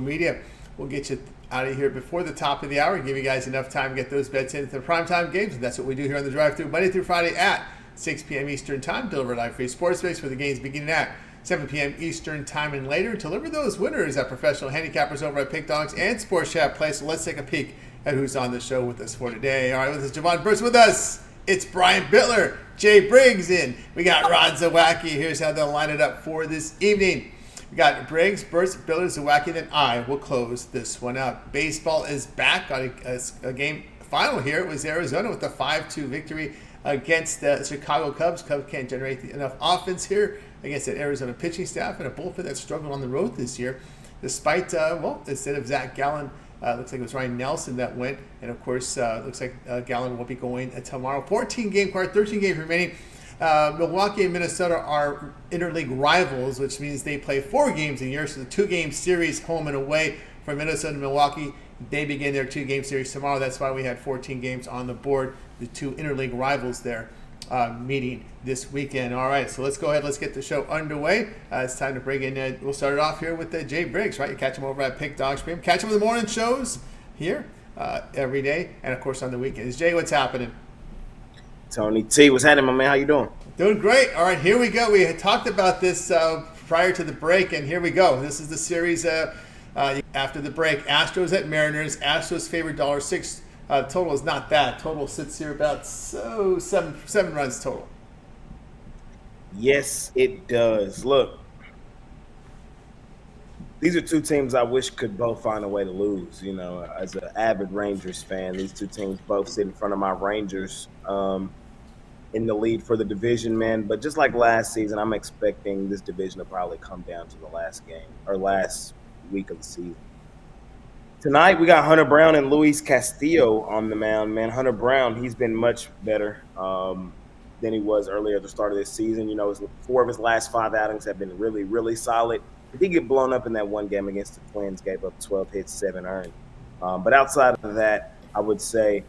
media. We'll get you out of here before the top of the hour and give you guys enough time to get those bets into the primetime games. And that's what we do here on the Drive-Thru, Monday through Friday at 6 p.m. Eastern Time. Deliver live free sports space for the games beginning at 7 p.m. Eastern Time and later. Deliver those winners at professional handicappers over at Pick Dogs and Sports Chat Play. So let's take a peek at who's on the show with us for today. All right, with us, Jovan Burts with us. It's Brian Bitler, Jay Briggs in. We got Rod Zawacky. Here's how they'll line it up for this evening. We got Briggs, Burts, Bitler, Zawacky, then I will close this one out. Baseball is back. Got a game final here. It was Arizona with a 5-2 victory against the Chicago Cubs. Cubs can't generate enough offense here against that Arizona pitching staff and a bullpen that struggled on the road this year. Despite, instead of Zach Gallen, looks like it was Ryan Nelson that went. And, of course, looks like Gallen will be going tomorrow. 14-game card, 13 games remaining. Milwaukee and Minnesota are interleague rivals, which means they play 4 games a year. So the 2-game series home and away for Minnesota and Milwaukee. They begin their 2-game series tomorrow. That's why we had 14 games on the board. The 2 interleague rivals there meeting this weekend. All right, so let's go ahead. Let's get the show underway. It's time to bring in, we'll start it off here with Jay Briggs, right? You catch him over at Pick Dogs Premium. Catch him in the morning shows here every day and, of course, on the weekends. Jay, what's happening? Tony T, what's happening, my man? How you doing? Doing great. All right, here we go. We had talked about this prior to the break, and here we go. This is the series after the break. Astros at Mariners. Astros favored $1.06. Total is not bad. Total sits here about seven runs total. Yes, it does. Look, these are 2 teams I wish could both find a way to lose. You know, as an avid Rangers fan, these 2 teams both sit in front of my Rangers in the lead for the division, man. But just like last season, I'm expecting this division to probably come down to the last game or last week of the season. Tonight, we got Hunter Brown and Luis Castillo on the mound, man. Hunter Brown, he's been much better than he was earlier at the start of this season. You know, 4 of his last 5 outings have been really, really solid. He did get blown up in that one game against the Twins, gave up 12 hits, 7 earned. But outside of that, I would say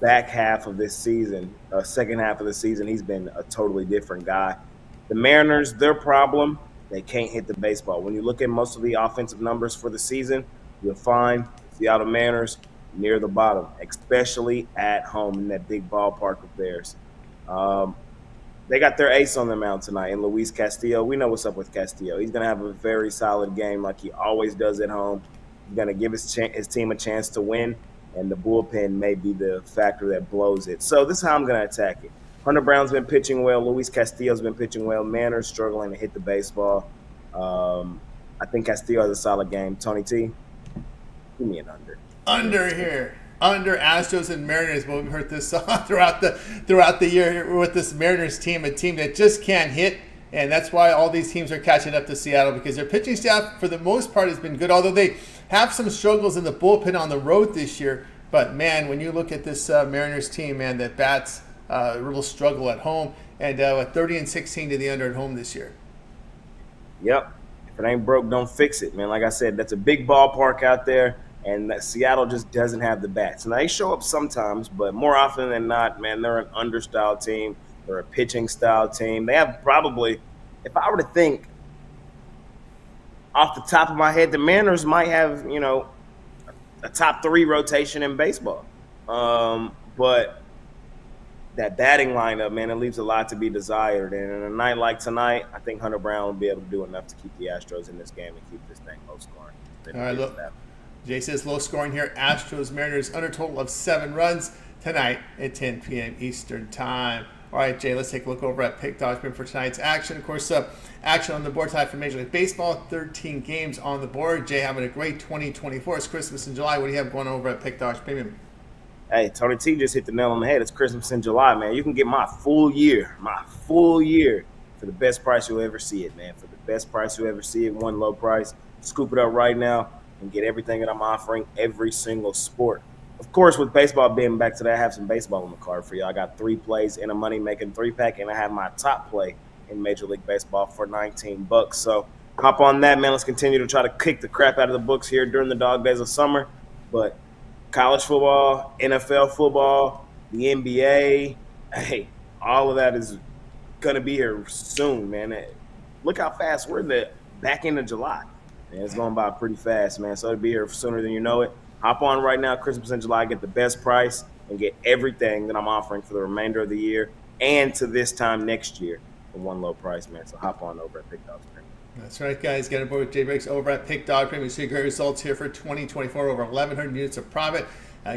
back half of this season, second half of the season, he's been a totally different guy. The Mariners, their problem, they can't hit the baseball. When you look at most of the offensive numbers for the season, you'll find Seattle Mariners near the bottom, especially at home in that big ballpark of theirs. They got their ace on the mound tonight in Luis Castillo. We know what's up with Castillo. He's going to have a very solid game like he always does at home. He's going to give his team a chance to win, and the bullpen may be the factor that blows it. So this is how I'm going to attack it. Hunter Brown's been pitching well. Luis Castillo's been pitching well. Mariners struggling to hit the baseball. I think Castillo has a solid game. Tony T, give me an under. Under here. Under Astros and Mariners. Well, we've heard this throughout the year with this Mariners team, a team that just can't hit, and that's why all these teams are catching up to Seattle because their pitching staff, for the most part, has been good, although they have some struggles in the bullpen on the road this year. But, man, when you look at this Mariners team, man, that bats a real struggle at home, and 30-16 to the under at home this year. Yep. If it ain't broke, don't fix it, man. Like I said, that's a big ballpark out there. And that Seattle just doesn't have the bats. And they show up sometimes, but more often than not, man, they're an under-style team. They're a pitching-style team. They have probably, if I were to think off the top of my head, the Mariners might have, you know, a top 3 rotation in baseball. But that batting lineup, man, it leaves a lot to be desired. And in a night like tonight, I think Hunter Brown will be able to do enough to keep the Astros in this game and keep this thing low scoring. All right, look. Jay says low scoring here. Astros Mariners under total of 7 runs tonight at 10 p.m. Eastern Time. All right, Jay, let's take a look over at Pick Dogs for tonight's action. Of course, action on the board tonight for Major League Baseball. 13 games on the board. Jay having a great 2024. It's Christmas in July. What do you have going over at Pick Dogs Premium? Hey, Tony T just hit the nail on the head. It's Christmas in July, man. You can get my full year for the best price you'll ever see it, man. For the best price you'll ever see it, one low price. Scoop it up right now and get everything that I'm offering, every single sport. Of course, with baseball being back today, I have some baseball on the card for you. I got 3 plays in a money-making 3-pack, and I have my top play in Major League Baseball for $19. So hop on that, man. Let's continue to try to kick the crap out of the books here during the dog days of summer. But college football, NFL football, the NBA, hey, all of that is going to be here soon, man. Look how fast we're in the back end of July. And it's going by pretty fast, man. So it'll be here sooner than you know it. Hop on right now, Christmas in July, get the best price and get everything that I'm offering for the remainder of the year and to this time next year for one low price, man. So hop on over at Big Dogs Premium. That's right, guys. Get aboard with Jay Briggs over at Pick Dog Premium. We see great results here for 2024, over 1,100 units of profit.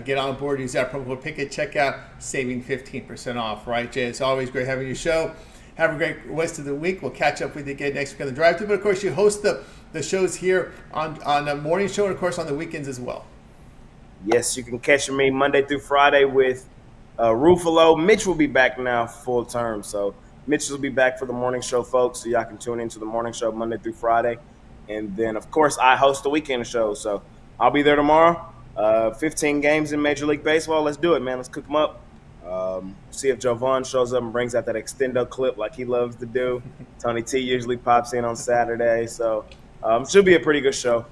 Get on board, use that promo code PICK at checkout, saving 15% off. Right, Jay? It's always great having you show. Have a great rest of the week. We'll catch up with you again next week on the Drive-Thru. But, of course, you host the shows here on the morning show and, of course, on the weekends as well. Yes, you can catch me Monday through Friday with Ruffalo. Mitch will be back now full term. So Mitch will be back for the morning show, folks. So y'all can tune into the morning show Monday through Friday. And then, of course, I host the weekend show. So I'll be there tomorrow. 15 games in Major League Baseball. Let's do it, man. Let's cook them up. See if Jovan shows up and brings out that extendo clip like he loves to do. Tony T usually pops in on Saturday. So should be a pretty good show.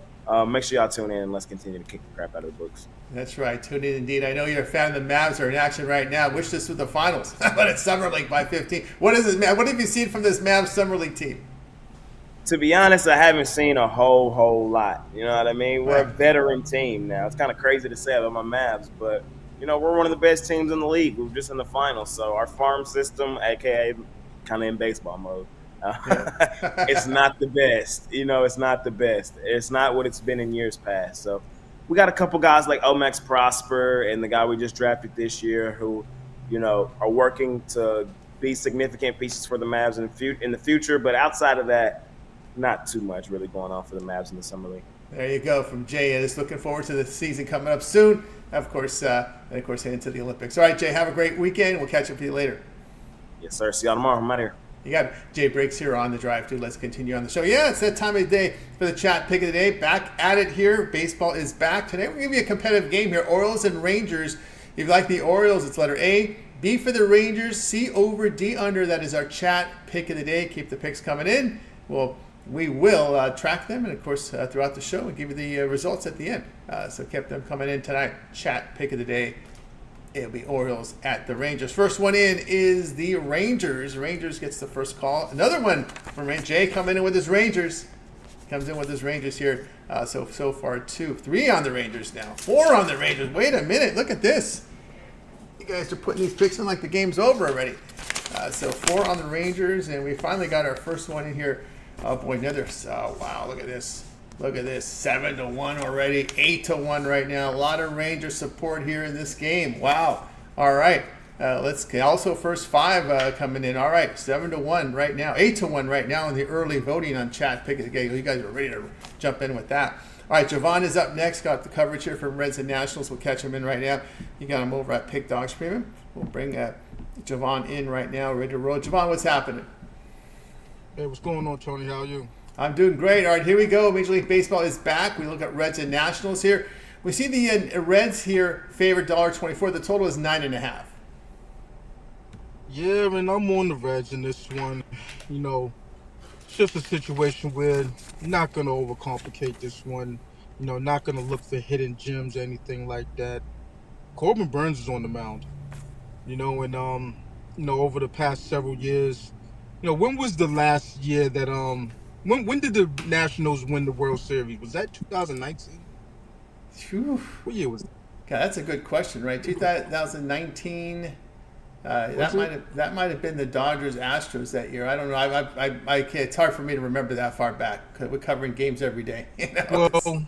Make sure y'all tune in and let's continue to kick the crap out of the books. That's right. Tune in indeed. I know you're a fan of the Mavs are in action right now. Wish this was the finals. But it's Summer League by 15. What is this, man? What have you seen from this Mavs Summer League team? To be honest, I haven't seen a whole lot. You know what I mean? We're a veteran team now. It's kind of crazy to say about my Mavs, but, you know, we're one of the best teams in the league. We're just in the finals. So our farm system, a.k.a. kind of in baseball mode, it's not the best. You know, it's not the best. It's not what it's been in years past. So we got a couple guys like Omax Prosper and the guy we just drafted this year who, you know, are working to be significant pieces for the Mavs in the future. But outside of that, not too much really going on for the Mavs in the Summer League. There you go from Jay. Just looking forward to the season coming up soon. Of course, heading to the Olympics. All right, Jay, have a great weekend. We'll catch up with you later. Yes, sir. See y'all tomorrow. I'm out of here. You got Jay Briggs here on the Drive-Thru. Let's continue on the show. Yeah, it's that time of the day for the chat pick of the day. Back at it here. Baseball is back. Today we're going to give you a competitive game here. Orioles and Rangers. If you like the Orioles, it's letter A. B for the Rangers. C over, D under. That is our chat pick of the day. Keep the picks coming in. We will track them, and of course, throughout the show, and give you the results at the end. So kept them coming in tonight. Chat pick of the day. It'll be Orioles at the Rangers. First one in is the Rangers. Rangers gets the first call. Another one from Jay coming in with his Rangers. Comes in with his Rangers here. So far, 3 on the Rangers now. 4 on the Rangers. Wait a minute. Look at this. You guys are putting these picks in like the game's over already. So 4 on the Rangers, and we finally got our first one in here. Oh boy, wow, look at this. Look at this, 7-1 already, 8-1 right now. A lot of Ranger support here in this game. Wow. All right, let's also first 5 coming in. All right, 7-1 right now, 8-1 right now in the early voting on chat pick of the game. You guys are ready to jump in with that. All right, Jovan is up next. Got the coverage here from Reds and Nationals. We'll catch him in right now. You got him over at Pick Dogs Premium. We'll bring Jovan in right now, ready to roll. Jovan, what's happening? Hey, what's going on, Tony? How are you? I'm doing great. All right, here we go. Major League Baseball is back. We look at Reds and Nationals here. We see the Reds here favored $1.24. The total is 9.5. Yeah, man, I'm on the Reds in this one. You know, it's just a situation where not going to overcomplicate this one. You know, not going to look for hidden gems or anything like that. Corbin Burns is on the mound. You know, and over the past several years. You know, when was the last year that when did the Nationals win the World Series? Was that 2019? What year was that? God, that's a good question, right? 2019. That might have been the Dodgers Astros that year. I don't know. I it's hard for me to remember that far back because we're covering games every day. You know? Well,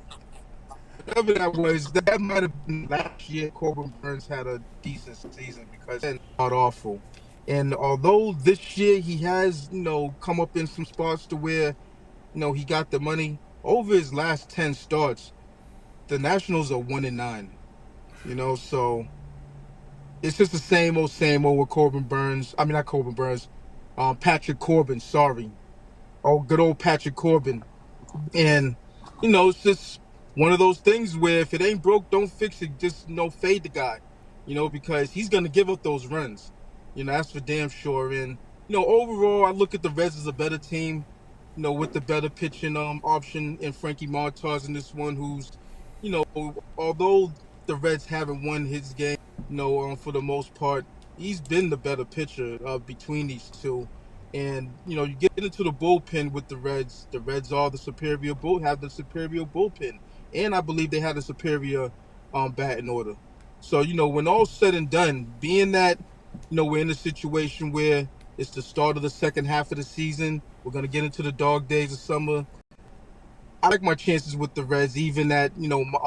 whatever that was, that might have been last year. Corbin Burns had a decent season because it's not awful. And although this year he has, you know, come up in some spots to where, you know, he got the money, over his last 10 starts, the Nationals are 1-9. You know, so it's just the same old with Corbin Burns. I mean, not Corbin Burns, Patrick Corbin, sorry. Oh, good old Patrick Corbin. And, you know, it's just one of those things where if it ain't broke, don't fix it. Just, you know, fade the guy, you know, because he's going to give up those runs. You know, that's for damn sure. And, you know, overall, I look at the Reds as a better team, you know, with the better pitching option in Frankie Montas in this one, who's, you know, although the Reds haven't won his game, you know, for the most part, he's been the better pitcher between these two. And you get into the bullpen with the Reds. The Reds are the superior have the superior bullpen, and I believe they have the superior batting order. So when all's said and done, being that we're in a situation where it's the start of the second half of the season, we're gonna get into the dog days of summer. I like my chances with the Reds, even at laying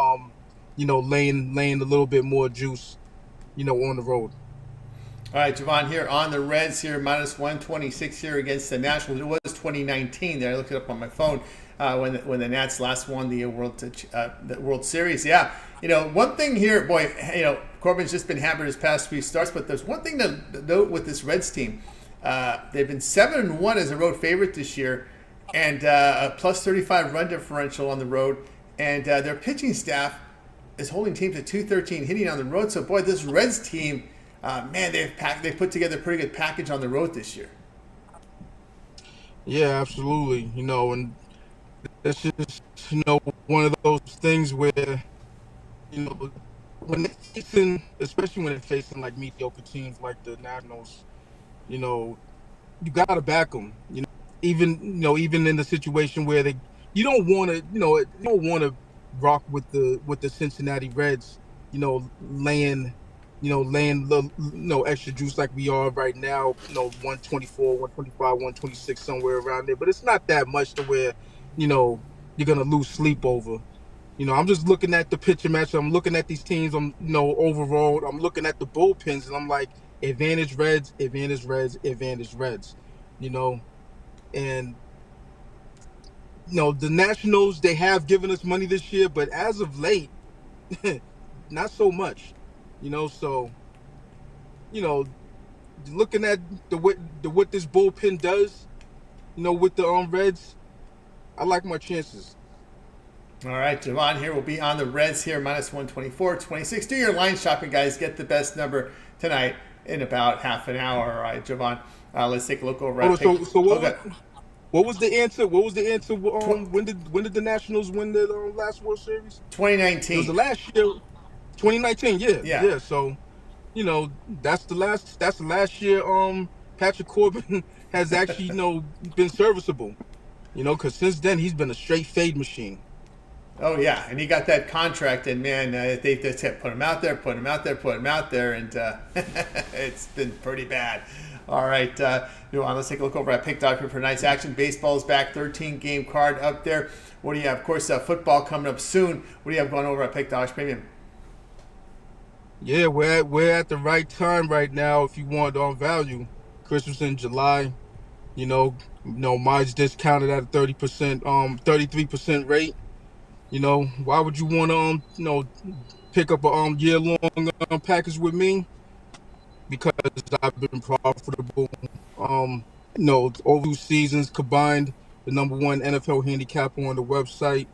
a little bit more juice, on the road. All right, Jovan here on the Reds here, minus 126 here against the Nationals. It was 2019 there. I looked it up on my phone when the Nats last won the World Series. Yeah, one thing here, boy, Corbin's just been hammered his past few starts, but there's one thing to note with this Reds team. They've been 7-1 as a road favorite this year, and a plus 35 run differential on the road, and their pitching staff is holding teams at 213 hitting on the road. So, boy, this Reds team. Man, they've put together a pretty good package on the road this year. Yeah, absolutely. And that's just one of those things where when they're facing, especially when they're facing like mediocre teams like the Nationals, you gotta back them. Even in the situation where you don't want to rock with the Cincinnati Reds. Laying extra juice like we are right now, 124, 125, 126, somewhere around there. But it's not that much to where, you're going to lose sleep over. I'm just looking at the pitcher match. I'm looking at these teams. Overall, I'm looking at the bullpens, and I'm like, advantage Reds, advantage Reds, advantage Reds. And, the Nationals, they have given us money this year, but as of late, not so much. So, looking at what this bullpen does, with the Reds, I like my chances. All right, Jovan here will be on the Reds here, minus 124, 26. Do your line shopping, guys. Get the best number tonight in about half an hour. All right, Jovan, let's take a look over. What was the answer? What was the answer? When did the Nationals win the last World Series? 2019. It was the last year. 2019, yeah. So, that's the last year. Patrick Corbin has actually, been serviceable. Because since then he's been a straight fade machine. Oh yeah, and he got that contract, and man, they just put him out there, and it's been pretty bad. All right, let's take a look over at Pick Dog for tonight's action. Baseball's back, 13-game card up there. What do you have? Of course, football coming up soon. What do you have going over at Pick Dog's Premium? Yeah, we're at the right time right now. If you want on value, Christmas in July, mine's discounted at a 30%, 33% rate. Why would you want to pick up a year-long package with me? Because I've been profitable. Over 2 seasons combined, the #1 NFL handicapper on the website.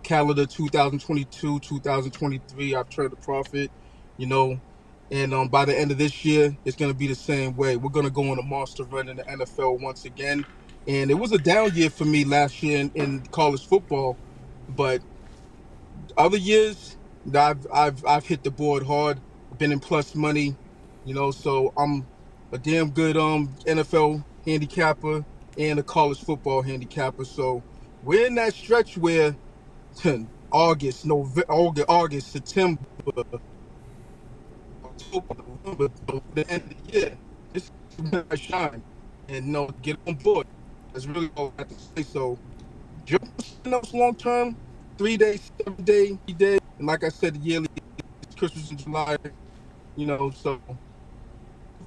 Calendar 2022, 2023, I've turned a profit. And by the end of this year, it's going to be the same way. We're going to go on a monster run in the NFL once again. And it was a down year for me last year in college football, but other years, I've hit the board hard. Been in plus money, so I'm a damn good NFL handicapper and a college football handicapper. So we're in that stretch where August, September, October, November, the end of the year, this is when I shine and get on board. That's really all I have to say. So jump long term, 3 days, 7 day, and like I said, the yearly Christmas in July. So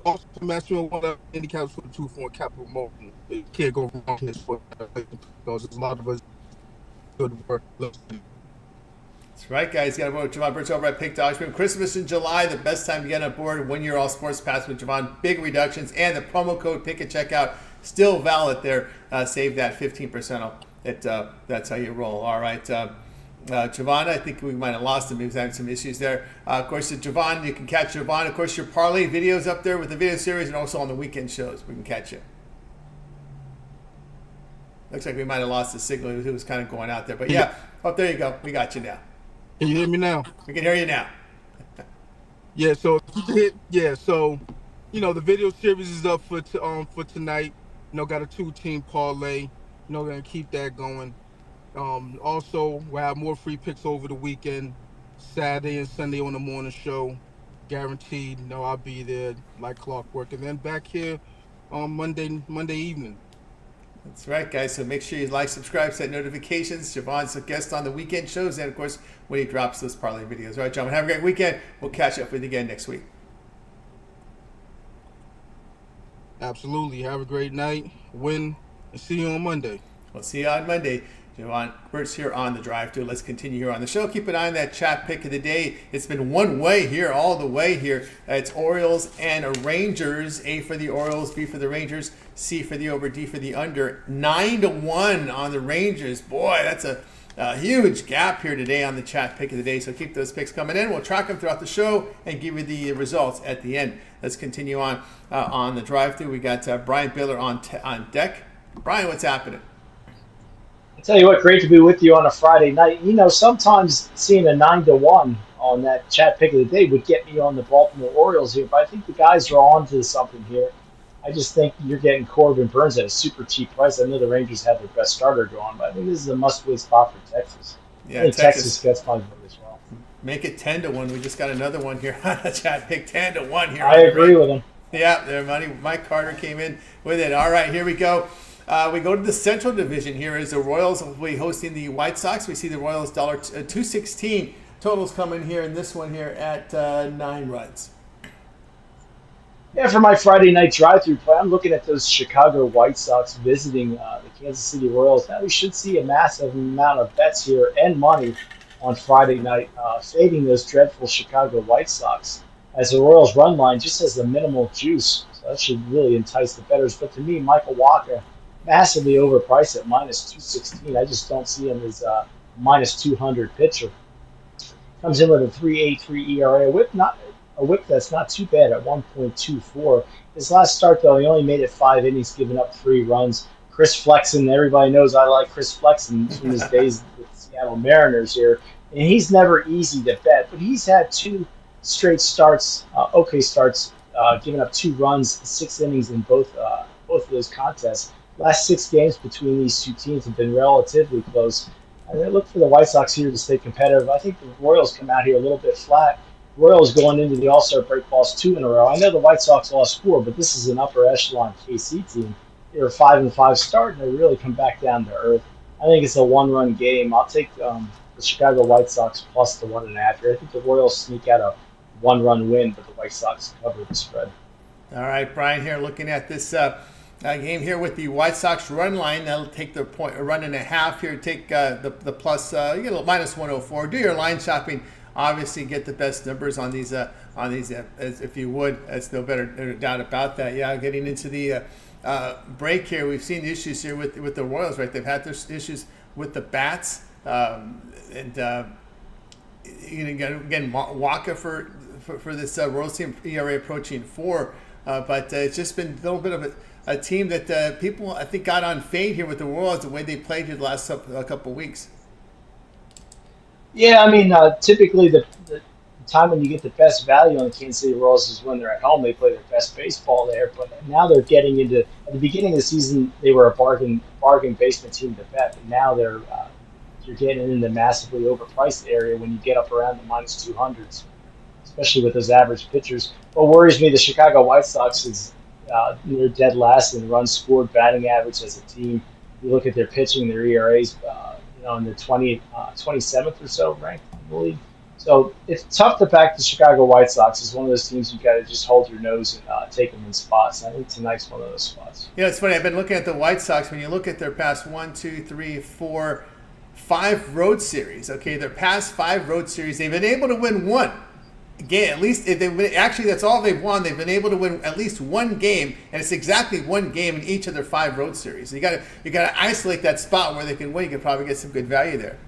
also matching one of handicaps for the 2-4 capital motion. You can't go wrong here because there's a lot of us good work. That's right, guys. You got to vote Jovan Burts over at Pick Dogs. Christmas in July, the best time to get on board. 1 year all sports pass with Jovan. Big reductions, and the promo code Pick at Checkout still valid there. Save that 15% off. That's how you roll. All right. Jovan, I think we might have lost him. He was having some issues there. Of course, Jovan, you can catch Jovan. Of course, your parlay videos up there with the video series, and also on the weekend shows. We can catch you. Looks like we might have lost the signal. It was kind of going out there. But yeah, there you go. We got you now. Can you hear me now? We can hear you now. Yeah, so the video series is up for tonight. got a 2-team parlay. Gonna keep that going. Also, we'll have more free picks over the weekend, Saturday and Sunday on the morning show. Guaranteed. I'll be there like clockwork, and then back here on Monday evening. That's right, guys. So make sure you like, subscribe, set notifications. Jovan's a guest on the weekend shows, and of course, when he drops those parlay videos. All right, gentlemen, have a great weekend. We'll catch up with you again next week. Absolutely. Have a great night. Win, and see you on Monday. We'll see you on Monday. Jovan Burts here on the Drive Thru. Let's continue here on the show. Keep an eye on that chat pick of the day. It's been one way here, all the way here. It's Orioles and Rangers. A for the Orioles, B for the Rangers, C for the over, D for the under. 9-1 on the Rangers. Boy, that's a huge gap here today on the chat pick of the day. So keep those picks coming in. We'll track them throughout the show and give you the results at the end. Let's continue on the Drive Thru. We got Brian Bitler on deck. Brian, what's happening? I tell you what, great to be with you on a Friday night. Sometimes seeing a 9-1 on that chat pick of the day would get me on the Baltimore Orioles here, but I think the guys are on to something here. I just think you're getting Corbin Burns at a super cheap price. I know the Rangers have their best starter going, but I think this is a must-win spot for Texas. Yeah, I think Texas gets my vote as well. Make it 10-1. We just got another one here on the chat pick. 10-1 here. I agree with him. Yeah, their money. Mike Carter came in with it. All right, here we go. We go to the Central Division here as the Royals will be hosting the White Sox. We see the Royals $2.16 totals coming here in this one here at 9 runs. Yeah, for my Friday night drive-through play, I'm looking at those Chicago White Sox visiting the Kansas City Royals. Now we should see a massive amount of bets here and money on Friday night, fading those dreadful Chicago White Sox, as the Royals run line just has the minimal juice. So that should really entice the bettors. But to me, Michael Wacha, massively overpriced at -216. I just don't see him as a -200 pitcher. Comes in with a 3.83 ERA, a whip that's not too bad at 1.24. His last start, though, he only made it 5 innings, giving up 3 runs. Chris Flexen, everybody knows I like Chris Flexen from his days with the Seattle Mariners here. And he's never easy to bet, but he's had 2 straight starts, okay starts, giving up 2 runs, 6 innings in both of those contests. Last 6 games between these two teams have been relatively close. I look for the White Sox here to stay competitive. I think the Royals come out here a little bit flat. Royals going into the All-Star break lost 2 in a row. I know the White Sox lost 4, but this is an upper echelon KC team. They're a 5-5 start, and they really come back down to earth. I think it's a 1-run game. I'll take the Chicago White Sox plus the 1.5 here. I think the Royals sneak out a 1-run win, but the White Sox cover the spread. All right, Brian here looking at this game here with the White Sox run line. That'll take the point, a 1.5 here. Take the plus, you get a -104. Do your line shopping. Obviously, get the best numbers on these as if you would. There's no better doubt about that. Yeah, getting into the break here, we've seen issues here with the Royals. Right, they've had their issues with the bats, and again, Wacha for this Royals team, ERA approaching 4, but it's just been a little bit of a team that people I think got on fade here with the Royals the way they played here the last couple of weeks. Yeah, I mean, typically the time when you get the best value on the Kansas City Royals is when they're at home. They play their best baseball there, but now they're getting into. At the beginning of the season, they were a bargain basement team to bet, but now you're getting in the massively overpriced area when you get up around the -200s, especially with those average pitchers. What worries me, the Chicago White Sox is they're dead last in runs scored, batting average as a team. You look at their pitching, their ERAs, in the 27th or so ranked in the league. So it's tough to back the Chicago White Sox. It's one of those teams you got to just hold your nose and take them in spots. And I think tonight's one of those spots. Yeah, it's funny. I've been looking at the White Sox. When you look at their past 1, 2, 3, 4, 5 road series, okay, their past 5 road series, they've been able to win one game. At least actually that's all they've won. They've been able to win at least one game, and it's exactly one game in each of their 5 road series. So you got to isolate that spot where they can win. You can probably get some good value there.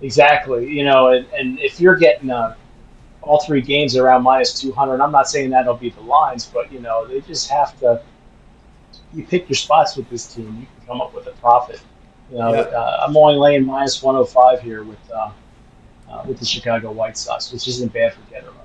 Exactly, and if you're getting all 3 games around -200, I'm not saying that'll be the lines, but they just have to. You pick your spots with this team, you can come up with a profit. I'm only laying -105 here with the Chicago White Sox, which isn't bad for getting them.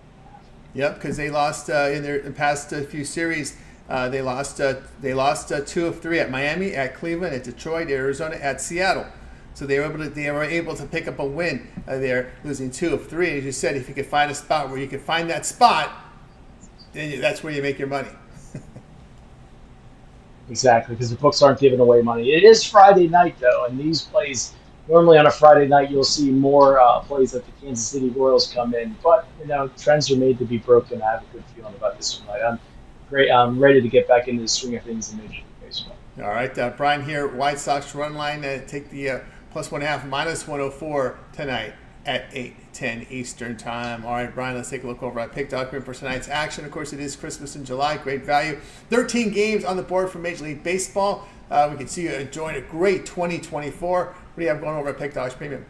Yep, because they lost in their past few series. They lost 2 of 3 at Miami, at Cleveland, at Detroit, Arizona, at Seattle. So they were able to pick up a win there, losing 2 of 3. And as you said, if you could find a spot where you could find that spot, then that's where you make your money. Exactly, because the books aren't giving away money. It is Friday night, though, and these plays, normally on a Friday night, you'll see more plays that the Kansas City Royals come in. But, trends are made to be broken. I have a good feeling about this one tonight. I'm ready to get back into the swing of things in Major League Baseball. All right, Brian here, White Sox run line, take the plus 1.5, minus 104 tonight at 8:10 Eastern Time. All right, Brian, let's take a look over at Pick Document for tonight's action. Of course, it is Christmas in July. Great value. 13 games on the board for Major League Baseball. We can see you enjoying a great 2024. What do you have going over at Pick Dogs Premium?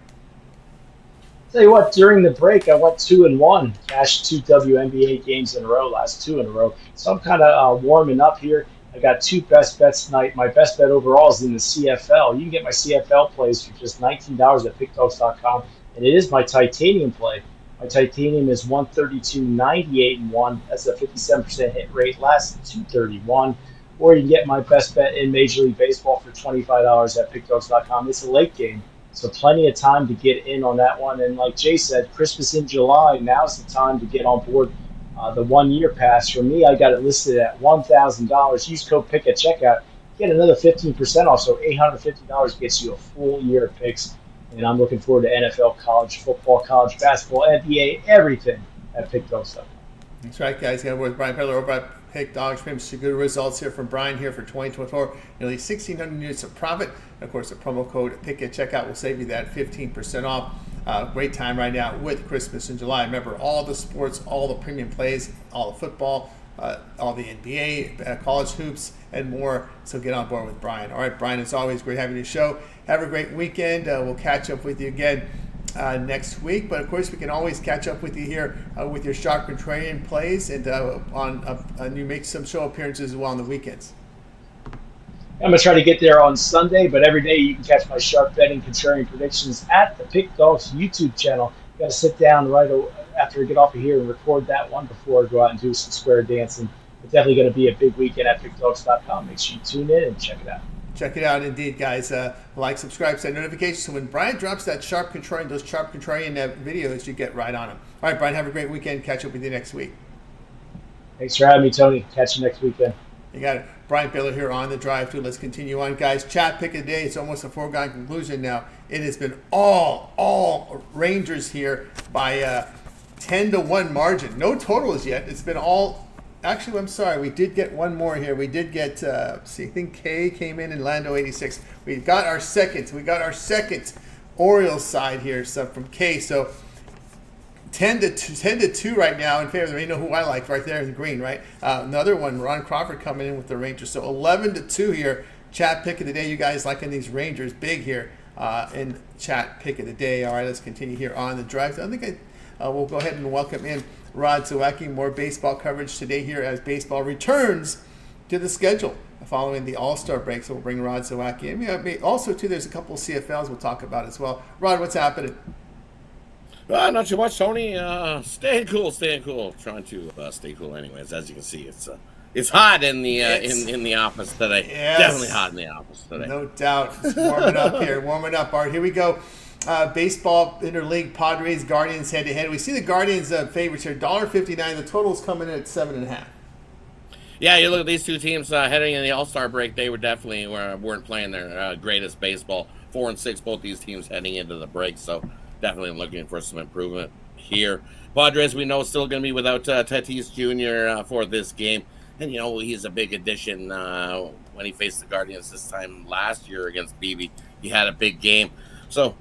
Tell you what, during the break, I went 2-1, cashed 2 WNBA games in a row, last 2 in a row. So I'm kind of warming up here. I got 2 best bets tonight. My best bet overall is in the CFL. You can get my CFL plays for just $19 at pickdogs.com. And it is my titanium play. My titanium is 132.98-1. That's a 57% hit rate. Last 231. Or you can get my best bet in Major League Baseball for $25 at pickdogs.com. It's a late game, so plenty of time to get in on that one. And like Jay said, Christmas in July. Now's the time to get on board the 1-year pass. For me, I got it listed at $1,000. Use code PICK at checkout. Get another 15% off, so $850 gets you a full year of picks. And I'm looking forward to NFL, college football, college basketball, NBA, everything at pickdogs.com. That's right, guys. Got to work with Brian Bitler over at Pick Dogs Premium. Some good results here from Brian here for 2024. Nearly 1,600 units of profit. And of course, the promo code PICK at checkout will save you that 15% off. Great time right now with Christmas in July. Remember, all the sports, all the premium plays, all the football, all the NBA, college hoops, and more. So get on board with Brian. All right, Brian, it's always great having you show. Have a great weekend. We'll catch up with you again next week. But, of course, we can always catch up with you here with your sharp contrarian plays. And you make some show appearances as well on the weekends. I'm going to try to get there on Sunday, but every day you can catch my sharp betting contrarian predictions at the Pick Dogs YouTube channel. Got to sit down right after I get off of here and record that one before I go out and do some square dancing. It's definitely going to be a big weekend at pickdogs.com. Make sure you tune in and check it out. Check it out, indeed, guys. Like, subscribe, set notifications. So when Brian drops those sharp contrarian videos, you get right on them. All right, Brian, have a great weekend. Catch up with you next week. Thanks for having me, Tony. Catch you next weekend. You got it. Brian Bitler here on the drive through. Let's continue on, guys. Chat pick of the day. It's almost a foregone conclusion now. It has been all Rangers here by 10-1 margin. No totals yet. It's been all. Actually, I'm sorry. We did get one more here. We did get. I think K came in Lando 86. We got our second. Orioles side here. So from K. So 10-2 right now in favor of them. You know who I like right there in the green, right? Another one, Ron Crawford coming in with the Rangers. So 11-2 here. Chat pick of the day. You guys liking these Rangers big here in chat pick of the day. All right, let's continue here on the drive. I think we'll go ahead and welcome in Rod Zawacky. More baseball coverage today here as baseball returns to the schedule following the All-Star break. So we'll bring Rod Zawacky in. Also, too, there's a couple of CFLs we'll talk about as well. Rod, what's happening? Not too much, Tony. Staying cool. Trying to stay cool, anyways. As you can see, it's hot in the in the office today. Yes. Definitely hot in the office today. No doubt. It's warming up here. Warming up. All right, here we go. Baseball interleague Padres Guardians head to head. We see the Guardians favorites here. $1.59. The total's coming in at 7.5. Yeah, you look at these two teams heading in the All-Star break. They weren't playing their greatest baseball. 4-6, both these teams heading into the break. So definitely looking for some improvement here. Padres, we know, still going to be without Tatis Jr. For this game. And, he's a big addition when he faced the Guardians this time last year against Beebe. He had a big game. So,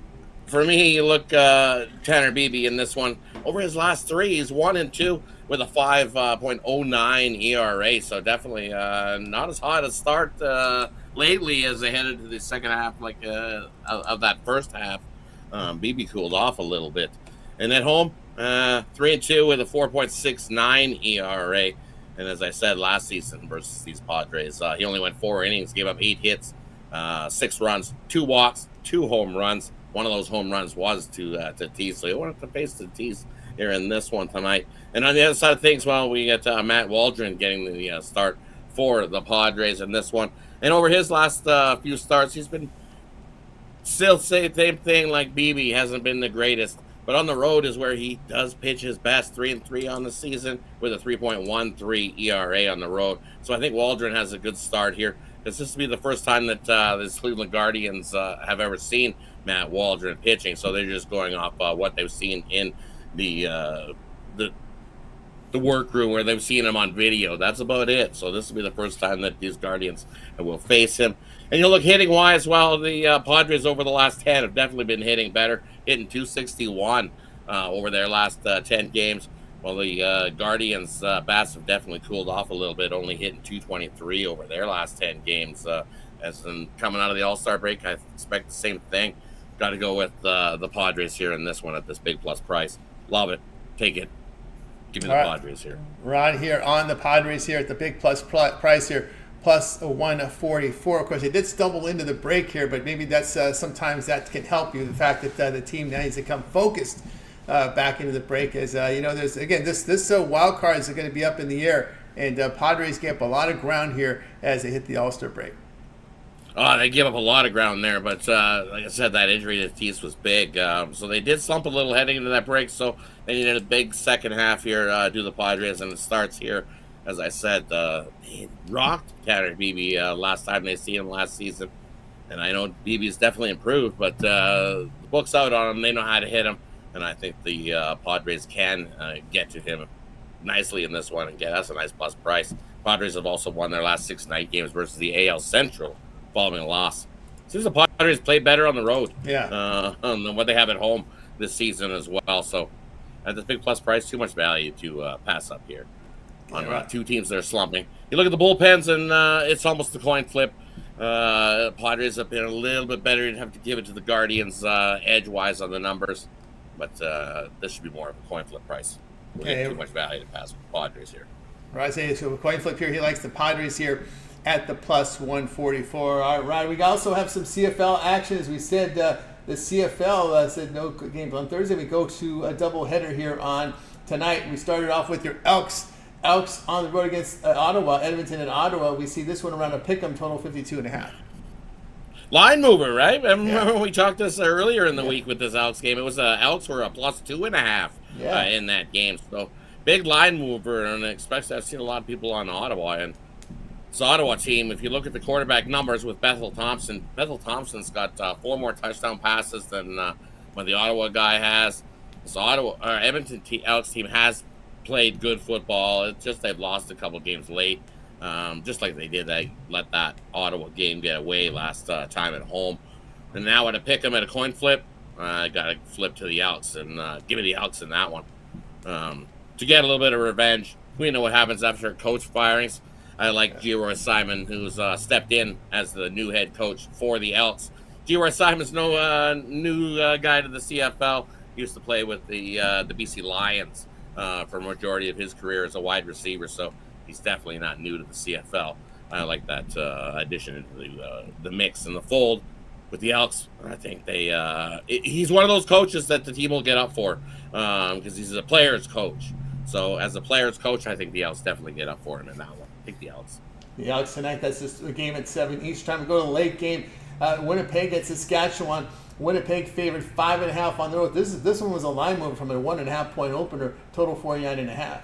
for me, you look Tanner Beebe in this one. Over his last 3, he's 1-2 with a 5.09 ERA. So, definitely not as hot a start lately as they headed to the second half of that first half. Beebe cooled off a little bit. And at home, 3-2 with a 4.69 ERA. And as I said, last season versus these Padres, he only went 4 innings, gave up 8 hits, 6 runs, 2 walks, 2 home runs. One of those home runs was to Tatis. So he wanted to face Tatis here in this one tonight. And on the other side of things, we got Matt Waldron getting the start for the Padres in this one. And over his last few starts, he's been still same thing like BB, hasn't been the greatest. But on the road is where he does pitch his best, 3-3 on the season with a 3.13 ERA on the road. So I think Waldron has a good start here. This will be the first time that the Cleveland Guardians have ever seen Matt Waldron pitching. So they're just going off what they've seen in the workroom where they've seen him on video. That's about it. So this will be the first time that these Guardians will face him. And you look hitting wise, well, the Padres over the last 10 have definitely been hitting better, hitting 261 over their last 10 games. Well, the Guardians' bats have definitely cooled off a little bit, only hitting 223 over their last 10 games. As in coming out of the All-Star break, I expect the same thing. Got to go with the Padres here in this one at this big plus price. Love it. Take it. Give me the Padres here. Ron here on the Padres here at the big plus price here. Plus 144. Of course, they did stumble into the break here, but maybe that's sometimes that can help you. The fact that the team now needs to come focused back into the break, as there's again this wild cards are going to be up in the air, and Padres get up a lot of ground here as they hit the All-Star break. Oh, they give up a lot of ground there, but like I said, that injury to Tatis was big, so they did slump a little heading into that break. So they needed a big second half here, do the Padres, and it starts here. As I said, he rocked Tanner Beebe last time they see him last season. And I know Beebe's definitely improved, but the book's out on him. They know how to hit him. And I think the Padres can get to him nicely in this one and get us a nice plus price. Padres have also won their last 6 night games versus the AL Central following a loss. Seems the Padres play better on the road than what they have at home this season as well. So at this big plus price, too much value to pass up here. On two teams that are slumping. You look at the bullpens, and it's almost a coin flip. Padres have been a little bit better. You'd have to give it to the Guardians edge-wise on the numbers. But this should be more of a coin flip price. We're getting too much value to pass with the Padres here. Right, so a coin flip here. He likes the Padres here at the plus 144. All right, we also have some CFL action. As we said, the CFL said no games on Thursday. We go to a doubleheader here on tonight. We started off with your Elks. Elks on the road against Ottawa, Edmonton and Ottawa. We see this one around a pick'em, total 52.5. Line mover, right? I remember when we talked this earlier in the week with this Elks game. It was Elks were a plus 2.5 in that game. So big line mover, and especially I've seen a lot of people on Ottawa. And this Ottawa team, if you look at the quarterback numbers with Bethel Thompson's got 4 more touchdown passes than what the Ottawa guy has. This Edmonton Elks team has played good football. It's just they've lost a couple games late, just like they did. They let that Ottawa game get away last time at home. And now at a pick 'em at a coin flip, I got to flip to the Elks and give me the Elks in that one to get a little bit of revenge. We know what happens after coach firings. I like Geroy Simon, who's stepped in as the new head coach for the Elks. Geroy Simon's no new guy to the CFL. He used to play with the BC Lions for a majority of his career as a wide receiver, so he's definitely not new to the CFL. I like that addition into the mix and the fold with the Elks. I think he's one of those coaches that the team will get up for because he's a player's coach. So as a player's coach, I think the Elks definitely get up for him in that one. I think the Elks. The Elks tonight, that's just a game at 7 each time. We go to the late game. Winnipeg at Saskatchewan. Winnipeg favored 5.5 on the road. This one was a line move from a 1.5 point opener, total 49.5.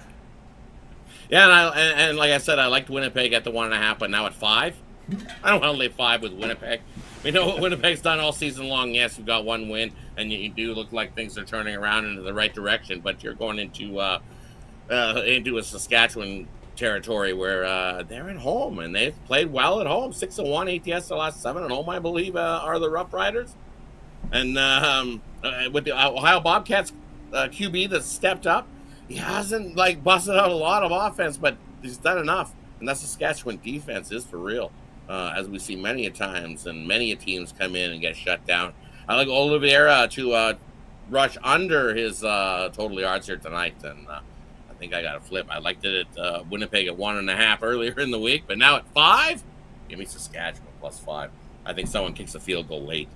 Yeah, and like I said, I liked Winnipeg at the 1.5, but now at 5, I don't want to lay 5 with Winnipeg. We know what Winnipeg's done all season long. Yes, you've got 1 win, and you do look like things are turning around into the right direction. But you're going into a Saskatchewan territory where they're at home and they've played well at home. 6-1 ATS the last 7 at home, I believe, are the Rough Riders. And with the Ohio Bobcats QB that's stepped up, he hasn't busted out a lot of offense, but he's done enough. And that Saskatchewan defense is for real, as we see many a times, and many a teams come in and get shut down. I like Oliveira to rush under his total yards here tonight, and I think I got a flip. I liked it at Winnipeg at 1.5 earlier in the week, but now at 5, give me Saskatchewan plus 5. I think someone kicks a field goal late.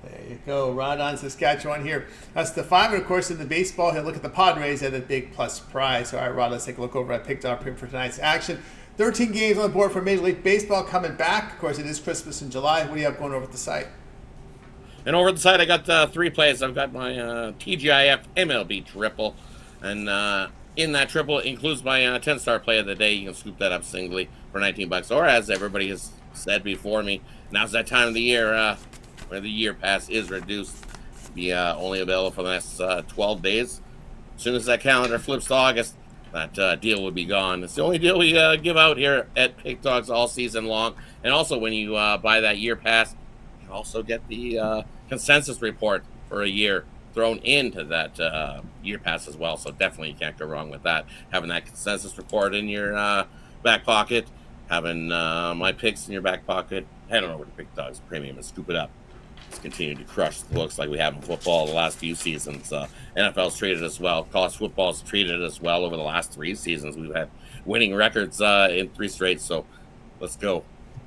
There you go. Rod on Saskatchewan here. That's the 5. And, of course, in the baseball, he'll look at the Padres at a big plus prize. All right, Rod, let's take a look over at Picked Our Print for tonight's action. 13 games on the board for Major League Baseball coming back. Of course, it is Christmas in July. What do you have going over at the site? And over the side, I got 3 plays. I've got my TGIF MLB triple. And in that triple, it includes my 10-star play of the day. You can scoop that up singly for $19. Or as everybody has said before me, now's that time of the year where the year pass is reduced. Be only available for the next 12 days. As soon as that calendar flips to August, that deal would be gone. It's the only deal we give out here at Pick Dogs all season long. And also, when you buy that year pass, you also get the consensus report for a year thrown into that year pass as well. So definitely you can't go wrong with that. Having that consensus report in your back pocket, having my picks in your back pocket, head on over to Pick Dogs Premium and scoop it up. It's continued to crush the books like we have in football the last few seasons. NFL's treated us well. College football's treated us well over the last 3 seasons. We've had winning records in 3 straight. So let's go.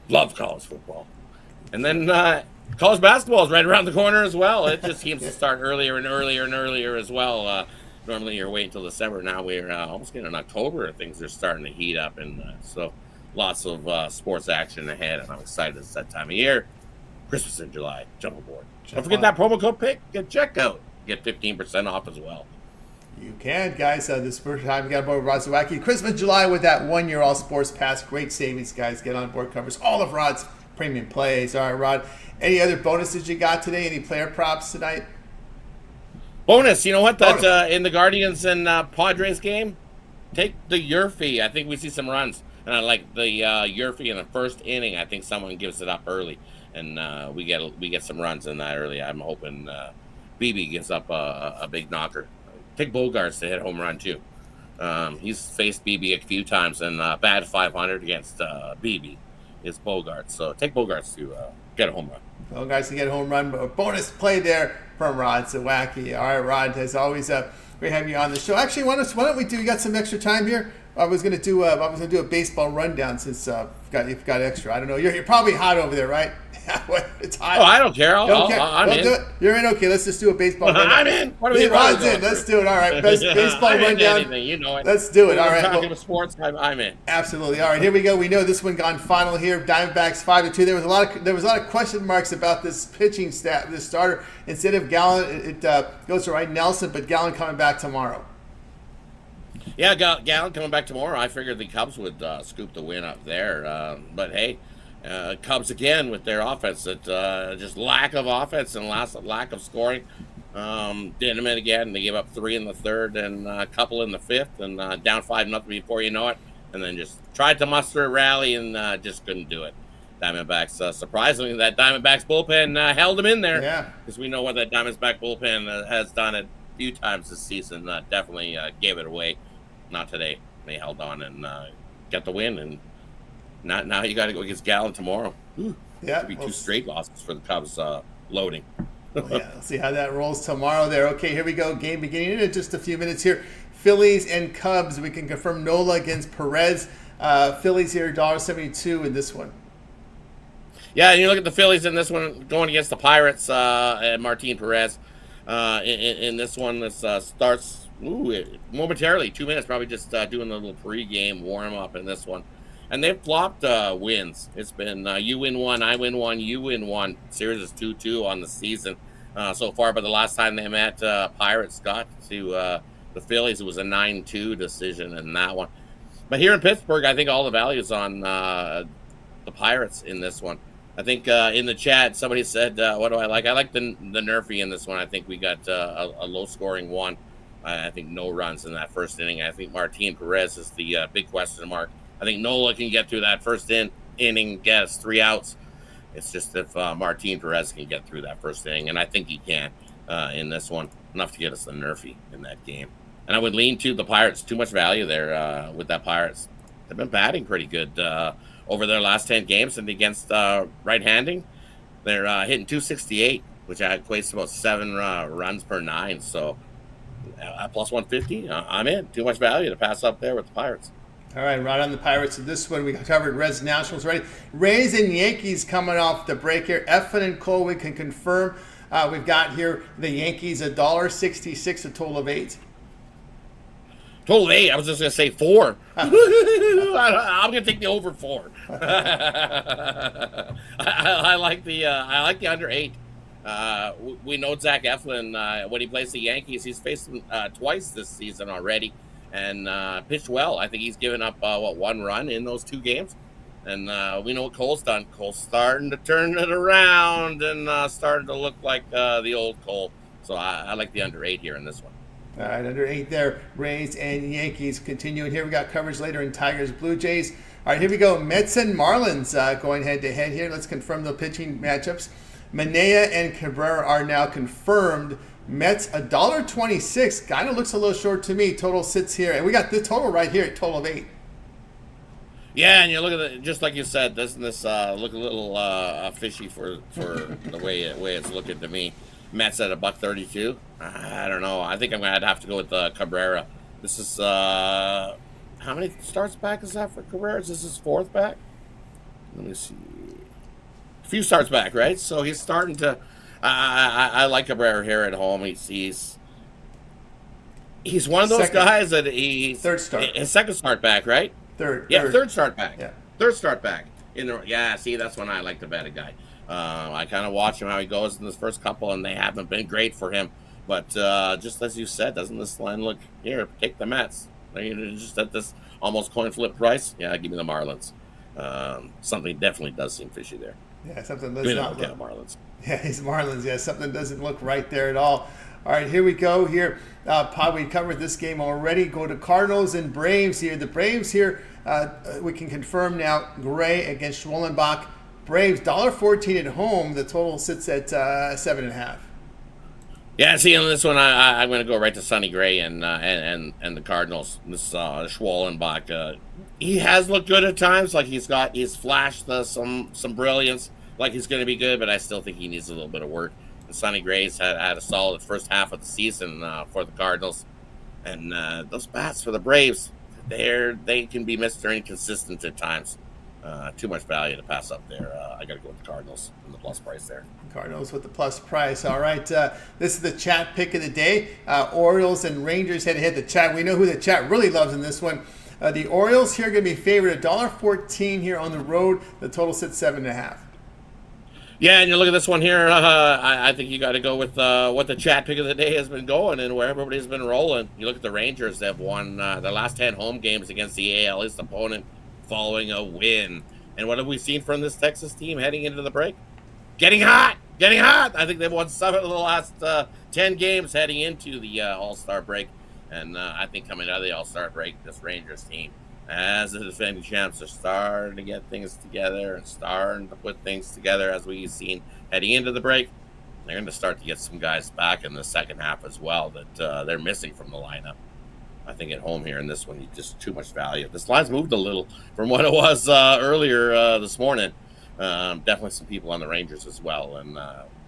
Love college football. And then college basketball is right around the corner as well. It just seems to start earlier and earlier and earlier as well. Normally you're waiting until December. Now we're almost getting in October. Things are starting to heat up. And so lots of sports action ahead. And I'm excited. It's that time of year. Christmas in July. Jump aboard. Don't forget that promo code PICK. Get checkout. Get 15% off as well. You can, guys. This first time we got aboard with Rod Zawacky. Christmas, July with that 1-year all sports pass. Great savings, guys. Get on board. Covers all of Rod's premium plays. All right, Rod. Any other bonuses you got today? Any player props tonight? Bonus. You know what? That in the Guardians and Padres game, take the Yurfee. I think we see some runs. And I like the Yurfee in the first inning. I think someone gives it up early. And we get some runs in that early. I'm hoping BB gives up a big knocker. Take Bogarts to hit home run too. He's faced BB a few times and batted 500 against BB is Bogarts. So take Bogarts to get a home run. Bogarts to get a home run. A bonus play there from Rod Zawacky. All right, Rod, as always, great having you on the show. Actually, why don't we do? We got some extra time here. I was gonna do a baseball rundown since you've got extra. I don't know. You're probably hot over there, right? It's hot. Oh, I don't care. I'm in. Do it. You're in. Okay, let's just do a baseball rundown. I'm in. What are we Rod's in. Let's do it. All right, baseball rundown. Anything, you know it. Let's do it. All right. Talking about sports, I'm in. Absolutely. All right, here we go. We know this one gone final here. Diamondbacks 5-2. There was a lot of question marks about this pitching staff, this starter. Instead of Gallen, it goes to Ryan Nelson, but Gallen coming back tomorrow. Yeah, Gallen coming back tomorrow. I figured the Cubs would scoop the win up there, but hey. Cubs again with their offense, that just lack of offense and lack of scoring. Did them in again. They gave up 3 in the third and a couple in the fifth, and down 5-0 before you know it. And then just tried to muster a rally and just couldn't do it. Diamondbacks, surprisingly, that Diamondbacks bullpen held them in there. Yeah, because we know what that Diamondback bullpen has done a few times this season. Definitely gave it away. Not today. They held on and got the win. And now you got to go against Gallen tomorrow. Ooh, yeah, could be 2 straight losses for the Cubs loading. Yeah, we'll see how that rolls tomorrow there. Okay, here we go. Game beginning in just a few minutes here. Phillies and Cubs. We can confirm Nola against Perez. Phillies here, $1.72 in this one. Yeah, and you look at the Phillies in this one going against the Pirates and Martin Perez. In this one, this starts momentarily, 2 minutes, probably just doing a little pregame warm-up in this one. And they've flopped wins. It's been you win 1, I win 1, you win 1. Series is 2-2 on the season so far. But the last time they met, Pirates got to the Phillies. It was a 9-2 decision in that one. But here in Pittsburgh, I think all the value's on the Pirates in this one. I think in the chat, somebody said, what do I like? I like the Nerfy in this one. I think we got a low-scoring one. I think no runs in that first inning. I think Martin Perez is the big question mark. I think Nola can get through that first inning, get us 3 outs. It's just if Martin Perez can get through that first inning, and I think he can in this one, enough to get us the Nerfy in that game. And I would lean to the Pirates. Too much value there with that Pirates. They've been batting pretty good over their last 10 games, and against right-handing, they're hitting .268, which equates to about 7 runs per 9. So plus 150, I'm in. Too much value to pass up there with the Pirates. All right, right on the Pirates. In this one, we covered Reds Nationals already. Rays and Yankees coming off the break here. Effin and Cole, we can confirm. We've got here the Yankees $1.66, a total of 8. Total 8. I was just going to say 4. I'm going to take the over 4. I like the under 8. We know Zach Eflin, when he plays the Yankees, he's faced them twice this season already and pitched well. I think he's given up, 1 run in those 2 games. And we know what Cole's done. Cole's starting to turn it around and starting to look like the old Cole. So I like the under 8 here in this one. All right, under 8 there, Rays and Yankees continuing here. We got coverage later in Tigers, Blue Jays. All right, here we go. Mets and Marlins going head-to-head here. Let's confirm the pitching matchups. Manea and Cabrera are now confirmed. Mets $1.26. Kind of looks a little short to me. Total sits here. And we got the total right here, total of 8. Yeah, and you look at it, just like you said, doesn't this look a little fishy for the way it's looking to me? Mets at $1.32. I don't know. I think I'm gonna have to go with Cabrera. This is how many starts back is that for Cabrera? Is this his 4th back? Let me see. A few starts back, right? So he's starting to. I like Cabrera here at home. He's one of those guys that he third start. His 2nd start back, right? Third Start back. Yeah. 3rd start back. See, that's when I like to bet a guy. I kind of watch him how he goes in this first couple, and they haven't been great for him. But just as you said, doesn't this line look here? Take the Mets. Just at this almost coin flip price. Yeah, give me the Marlins. Something definitely does seem fishy there. Yeah, something does not look. Marlins. Yeah, he's Marlins. Yeah, something doesn't look right there at all. All right, here we go. Here, we covered this game already. Go to Cardinals and Braves here. The Braves here, we can confirm now. Gray against Schwollenbach. Braves $1.14 at home. The total sits at 7.5. Yeah, see, on this one, I'm going to go right to Sonny Gray and the Cardinals. This Schwollenbach, he has looked good at times. Like he's flashed some brilliance. Like he's going to be good, but I still think he needs a little bit of work. And Sonny Gray's had a solid first half of the season for the Cardinals, and those bats for the Braves, they can be Mr. Inconsistent at times. Too much value to pass up there. I got to go with the Cardinals and the plus price there. Cardinals with the plus price. All right. This is the chat pick of the day. Orioles and Rangers head-to-head. The chat. We know who the chat really loves in this one. The Orioles here are going to be favored $1.14 here on the road. The total sits 7.5. Yeah, and you look at this one here. I think you got to go with what the chat pick of the day has been going and where everybody's been rolling. You look at the Rangers. They've won their last 10 home games against the AL East opponent following a win. And what have we seen from this Texas team heading into the break? Getting hot. I think they've won 7 of the last 10 games heading into the All-Star break. And I think coming out of the All-Star break, this Rangers team, as the defending champs, are starting to get things together and starting to put things together as we've seen heading into the break. They're going to start to get some guys back in the second half as well that they're missing from the lineup. I think at home here in this one, just too much value. This line's moved a little from what it was earlier this morning. Definitely some people on the Rangers as well, and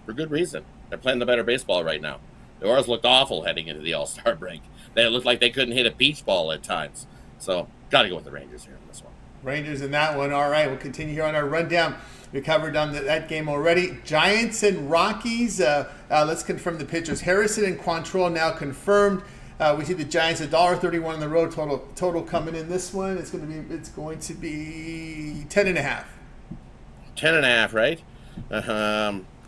for good reason. They're playing the better baseball right now. The Orioles looked awful heading into the All-Star break. They looked like they couldn't hit a beach ball at times. So, got to go with the Rangers here in this one. Rangers in that one. All right, we'll continue here on our rundown. We covered on that game already. Giants and Rockies. Let's confirm the pitchers. Harrison and Quantrill now confirmed. We see the Giants $1.31 on the road. Total coming in this one. It's going to be 10.5. 10.5, right?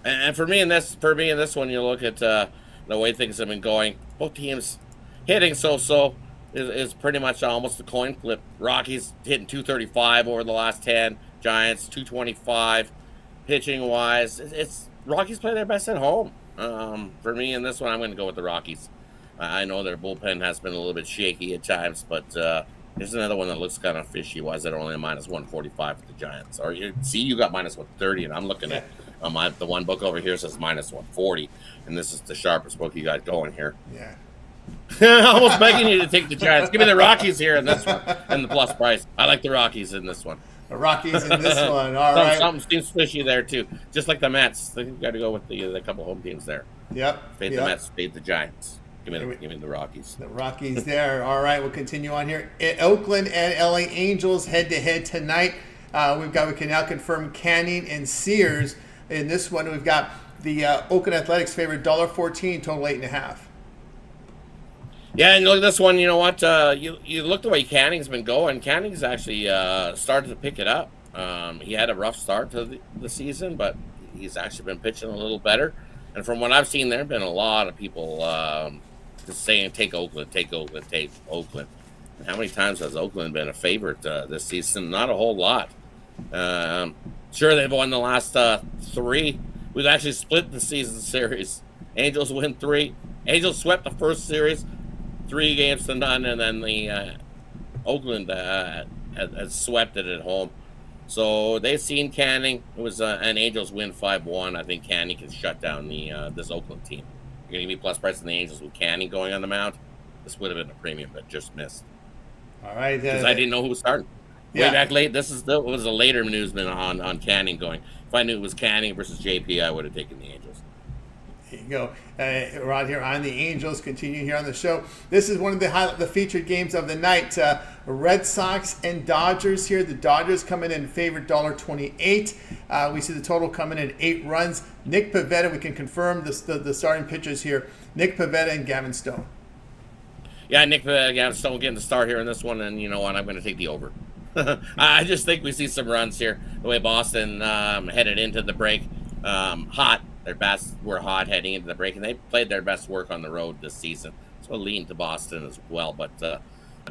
And for me in this one, you look at the way things have been going. Both teams hitting so is pretty much almost a coin flip. Rockies hitting 235 over the last 10. Giants 225. Pitching wise, it's Rockies play their best at home. For me in this one, I'm going to go with the Rockies. I know their bullpen has been a little bit shaky at times, but there's another one that looks kind of fishy. Why is it only a minus 145 for the Giants? Or you got minus 130, and I'm looking at the one book over here says minus 140, and this is the sharpest book you got going here. Yeah. Almost begging you to take the Giants. Give me the Rockies here in this one, and the plus price. I like the Rockies in this one. The Rockies in this one. All right. Something seems fishy there too. Just like the Mets, they've got to go with the couple home teams there. Yep. Fade the Mets, fade the Giants. Give me the Rockies. The Rockies there. All right, we'll continue on here. Oakland and LA Angels head-to-head tonight. We can now confirm Canning and Sears. In this one, we've got the Oakland Athletics favorite $1.14, total 8.5. Yeah, and look at this one. You know what? You look the way Canning's been going. Canning's actually started to pick it up. He had a rough start to the season, but he's actually been pitching a little better. And from what I've seen, there have been a lot of people just saying, "Take Oakland, take Oakland, take Oakland." And how many times has Oakland been a favorite this season? Not a whole lot. Sure, they've won the last 3. We've actually split the season series. Angels win 3. Angels swept the first series, 3-0, and then the Oakland had swept it at home. So they've seen Canning. It was an Angels win 5-1. I think Canning can shut down this Oakland team. You're gonna give me plus price on the Angels with Canning going on the mound. This would have been a premium, but just missed. All right, because I didn't know who was starting. Yeah. Way back late. This was a later newsman on Canning going. If I knew it was Canning versus JP, I would have taken the Angels. There you go. We're on here on the Angels. Continue here on the show. This is one of the featured games of the night. Red Sox and Dodgers here. The Dodgers coming in favorite $1.28. We see the total coming in 8 runs. Nick Pivetta, we can confirm the starting pitchers here. Nick Pivetta and Gavin Stone. Yeah, Nick Pivetta, Gavin Stone getting the start here in this one, and you know what? I'm going to take the over. I just think we see some runs here. The way Boston headed into the break, hot. Their bats were hot heading into the break, and they played their best work on the road this season. So lean to Boston as well, but to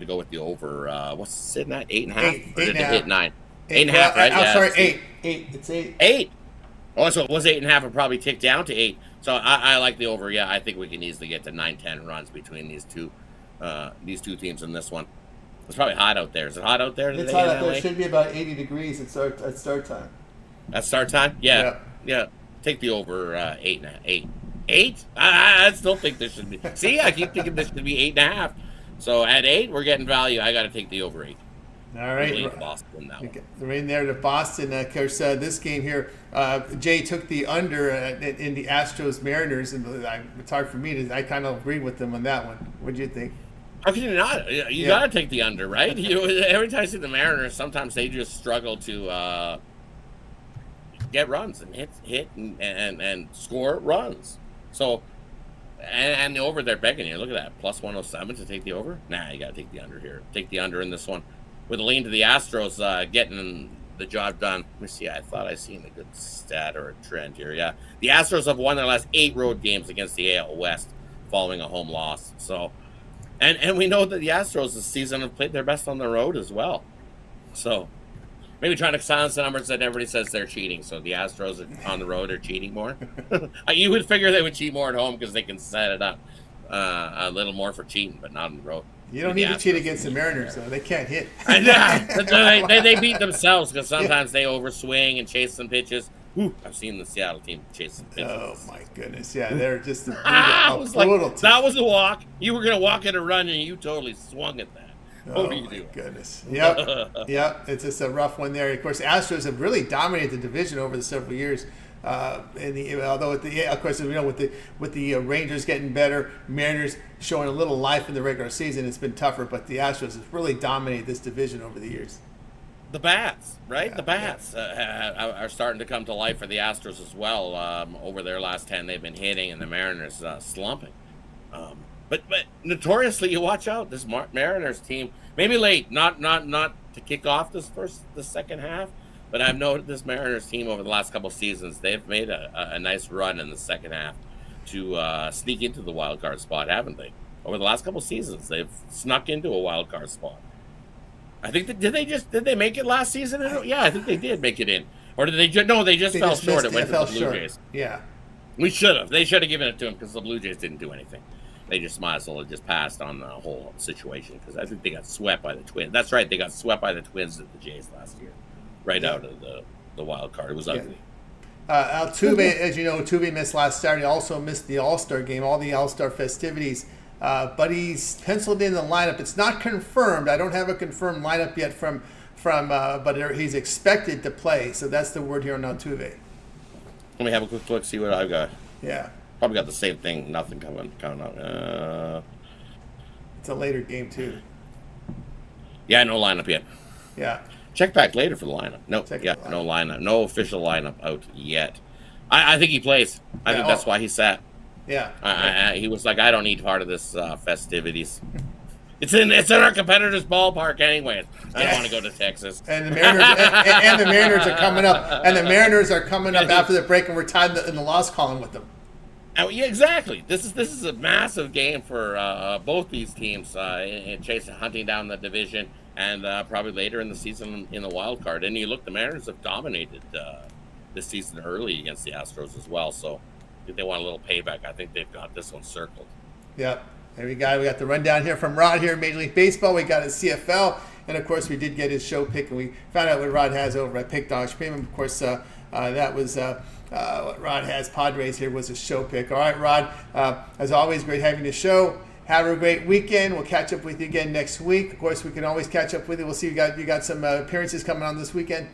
go with the over. What's it sitting at? 8.5? Or did it hit 9? 8.5, right? I'm sorry, it's 8. It's 8. 8. Oh, so it was 8.5. It probably ticked down to 8. So I like the over. Yeah, I think we can easily get to 9-10 runs between these two teams in this one. It's probably hot out there. Is it hot out there today? It's hot out there. It should be about 80 degrees at start time. At start time? Yeah. Take the over 8.5. 8? I still think this should be. See, I keep thinking this should be 8.5. So at 8, we're getting value. I got to take the over 8. All right. Boston that one. Right there to Boston. Of course, this game here, Jay took the under in the Astros Mariners, and it's hard for me to. I kind of agree with them on that one. What do you think? How can you not? You got to take the under, right? Every time I see the Mariners, sometimes they just struggle to get runs and hit and score runs. So, and the over, they're begging you. Look at that, plus 107 to take the over. Nah, you got to take the under here. Take the under in this one. With a lean to the Astros getting the job done. Let me see. I thought I seen a good stat or a trend here. Yeah, the Astros have won their last 8 road games against the AL West following a home loss. So, and we know that the Astros this season have played their best on the road as well. So, maybe trying to silence the numbers that everybody says they're cheating. So the Astros on the road are cheating more. You would figure they would cheat more at home because they can set it up a little more for cheating, but not on the road. You don't need to cheat against the Mariners, though. They can't hit. They beat themselves because sometimes they overswing and chase some pitches. Whew, I've seen the Seattle team chase some pitches. Oh, my goodness. Yeah, they're just a brutal team. That was a walk. You were going to walk at a run, and you totally swung at that. Oh, my goodness. Yep. It's just a rough one there. Of course, the Astros have really dominated the division over the several years. Although of course, with the Rangers getting better, Mariners showing a little life in the regular season, it's been tougher. But the Astros have really dominated this division over the years. The bats, right? The bats are starting to come to life for the Astros as well. Over their last 10, they've been hitting, and the Mariners slumping. But notoriously, you watch out. This Mariners team, maybe late, not to kick off the second half. But I've noted this Mariners team over the last couple seasons, they've made a nice run in the second half to sneak into the wild card spot, haven't they? Over the last couple seasons, they've snuck into a wild card spot. I think did they make it last season? Yeah, I think they did make it in. Or did they they just fell short. It went to the Blue Jays. Yeah. They should have given it to them because the Blue Jays didn't do anything. They just might as well have just passed on the whole situation because I think they got swept by the Twins. That's right, they got swept by the Twins at the Jays last year. Right out of the wild card. It was ugly. Altuve, as you know, Altuve missed last Saturday. Also missed the All-Star game, all the All-Star festivities. But he's penciled in the lineup. It's not confirmed. I don't have a confirmed lineup yet but he's expected to play. So that's the word here on Altuve. Let me have a quick look, see what I've got. Yeah. Probably got the same thing. Nothing coming up. It's a later game too. Yeah, no lineup yet. Yeah. Check back later for the lineup. No lineup. No official lineup out yet. I think he plays. I think that's why he sat. Yeah. He was like, I don't need part of this festivities. It's in our competitor's ballpark anyways. I don't want to go to Texas. And the Mariners and the Mariners are coming up. And the Mariners are coming up after the break, and we're tied in the loss column with them. Oh, yeah, exactly. This is a massive game for both these teams in chasing hunting down the division, and probably later in the season in the wild card. And you look, the Mariners have dominated this season early against the Astros as well. So if they want a little payback, I think they've got this one circled. Yep. There we go. We got the rundown here from Rod here in Major League Baseball. We got his CFL. And, of course, we did get his show pick. And we found out what Rod has over at Pick Dogs Premium. Of course, that was what Rod has. Padres here was his show pick. All right, Rod, as always, great having the show. Have a great weekend. We'll catch up with you again next week. Of course, we can always catch up with you. We'll see you got some appearances coming on this weekend.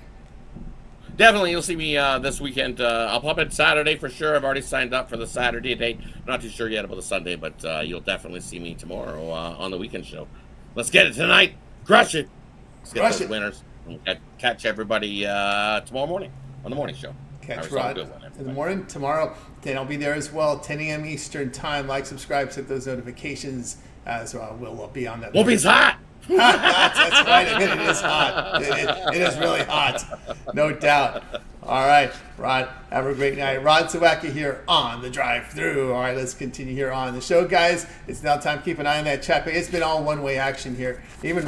Definitely, you'll see me this weekend. I'll pop in Saturday for sure. I've already signed up for the Saturday date. Not too sure yet about the Sunday, but you'll definitely see me tomorrow on the weekend show. Let's get it tonight. Crush it. Let's get those winners. We'll catch everybody tomorrow morning on the morning show. Catch Rod in the morning tomorrow. Then I'll be there as well, 10 a.m. Eastern time. Like, subscribe, set those notifications as well. We'll be on that. Whoopi's hot. That's right. It is hot. It is really hot. No doubt. All right, Rod, have a great night. Rod Zawacky here on the drive-thru. All right, let's continue here on the show, guys. It's now time to keep an eye on that chat. It's been all one-way action here. Even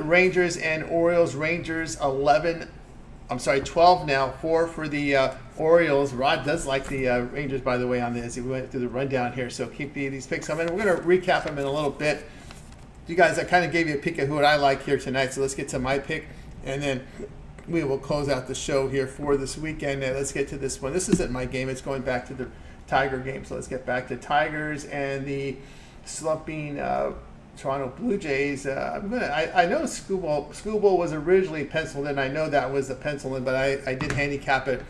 Rangers and Orioles. Rangers 12 now, 4 for the Orioles. Rod does like the Rangers, by the way, on this. We went through the rundown here, so keep these picks coming. We're going to recap them in a little bit. You guys, I kind of gave you a peek at who I like here tonight, so let's get to my pick, and then we will close out the show here for this weekend. Let's get to this one. This isn't my game. It's going back to the Tiger game, so let's get back to Tigers and the slumping Toronto Blue Jays. I know Scooble was originally penciled in. I know that was a pencil in, but I did handicap it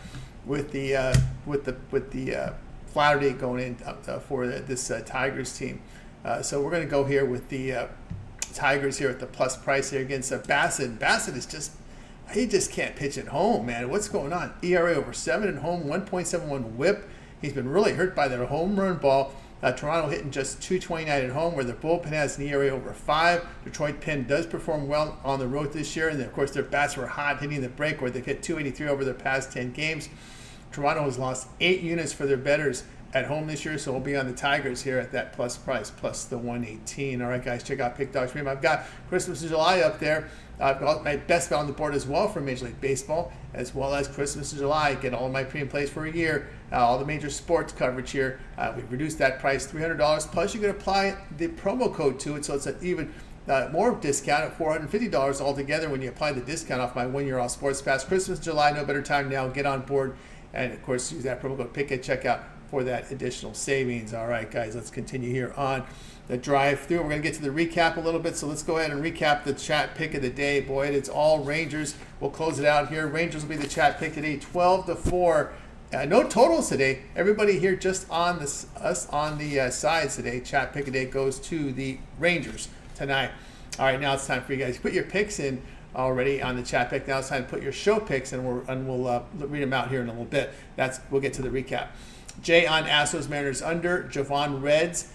with the Flaherty going in for this Tigers team. So we're going to go here with the Tigers here at the plus price here against Bassett. Bassett is he just can't pitch at home, man. What's going on? ERA over 7 at home, 1.71 whip. He's been really hurt by their home run ball. Toronto hitting just .229 at home, where their bullpen has an ERA over 5. Detroit pen does perform well on the road this year, and then, of course, their bats were hot hitting the break, where they've hit .283 over their past 10 games. Toronto has lost 8 units for their bettors at home this year, so we'll be on the Tigers here at that plus price, plus the 118. All right, guys, check out Pick Dogs Premium. I've got Christmas in July up there. I've got my best bet on the board as well for Major League Baseball, as well as Christmas in July. Get all of my premium plays for a year. All the major sports coverage here. We've reduced that price $300. Plus, you can apply the promo code to it, so it's an even more discount at $450 altogether when you apply the discount off my 1 year off sports pass. Christmas, July, no better time now. Get on board, and of course, use that promo code PICK at checkout for that additional savings. All right, guys, let's continue here on the drive-through. We're going to get to the recap a little bit, so let's go ahead and recap the chat pick of the day. Boy, it's all Rangers. We'll close it out here. Rangers will be the chat pick today, 12-4. No totals today. Everybody here just on us on the sides today. Chat pick of the day goes to the Rangers tonight. All right, now it's time for you guys to put your picks in already on the chat pick. Now it's time to put your show picks, and we'll read them out here in a little bit. We'll get to the recap. Jay on Astros Mariners under, Jovan Reds,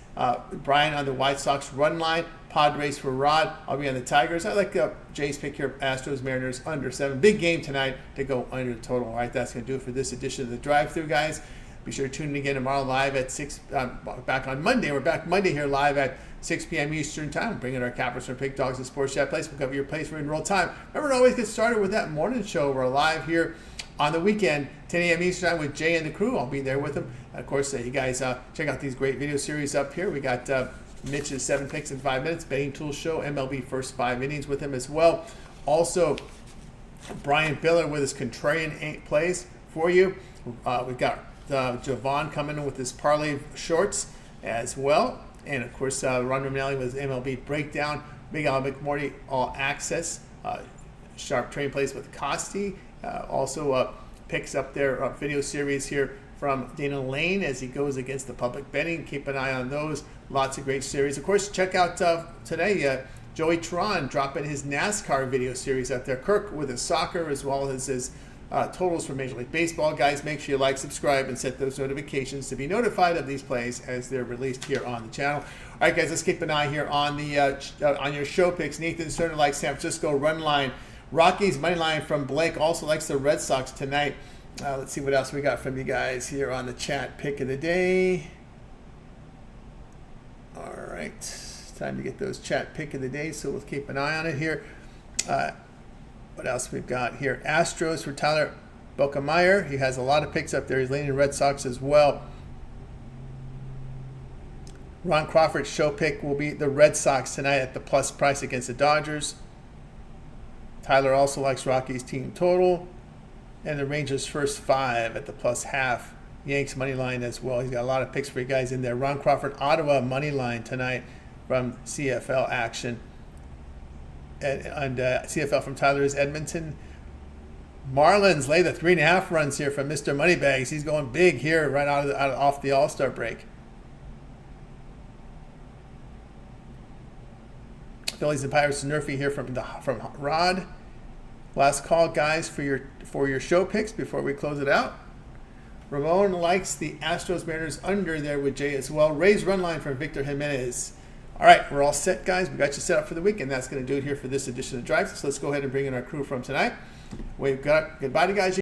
Brian on the White Sox run line, Padres for Rod. I'll be on the Tigers. I like Jay's pick here, Astros Mariners under 7. Big game tonight to go under the total. All right, that's going to do it for this edition of the drive-thru, guys. Be sure to tune in again tomorrow live at 6. Back on Monday. We're back Monday here live at 6 p.m. Eastern time. We're bringing our cappers from Pick Dogs and Sports Chat Place. We'll cover your place for in-roll time. Remember to always get started with that morning show. We're live here on the weekend, 10 a.m. Eastern time with Jay and the crew. I'll be there with them. Of course, you guys check out these great video series up here. We got Mitch's 7 picks in 5 minutes, betting tools show, MLB first 5 innings with him as well. Also, Brian Bitler with his contrarian plays for you. We've got Jovan coming in with his parlay shorts as well. And, of course, Ron Romanelli with his MLB breakdown. Big Al McMorty all access. Sharp train plays with Costi. Also picks up their video series here from Dana Lane as he goes against the public betting. Keep an eye on those. Lots of great series. Of course, check out today Joey Tron dropping his NASCAR video series out there. Kirk with his soccer as well as his totals for Major League Baseball. Guys, make sure you like, subscribe, and set those notifications to be notified of these plays as they're released here on the channel. All right, guys, let's keep an eye here on the on your show picks. Nathan Cerner likes San Francisco run line. Rockies money line from Blake also likes the Red Sox tonight. Let's see what else we got from you guys here on the chat. Pick of the day. All right, time to get those chat pick of the day, so we'll keep an eye on it here. What else we've got here? Astros for Tyler Bokemeyer. He has a lot of picks up there. He's leaning Red Sox as well. Ron Crawford's show pick will be the Red Sox tonight at the plus price against the Dodgers. Tyler also likes Rockies team total. And the Rangers first 5 at the plus half. Yanks money line as well. He's got a lot of picks for you guys in there. Ron Crawford Ottawa money line tonight from CFL action. And CFL from Tyler is Edmonton. Marlins lay the 3.5 runs here from Mr. Moneybags. He's going big here right off the All-Star break. Phillies and Pirates Nerfy here from Rod. Last call, guys, for your show picks before we close it out. Ramon likes the Astros Mariners under there with Jay as well. Rays run line from Victor Jimenez. All right, we're all set, guys. We got you set up for the week, and that's going to do it here for this edition of Drive. So let's go ahead and bring in our crew from tonight. We've got goodbye to guys.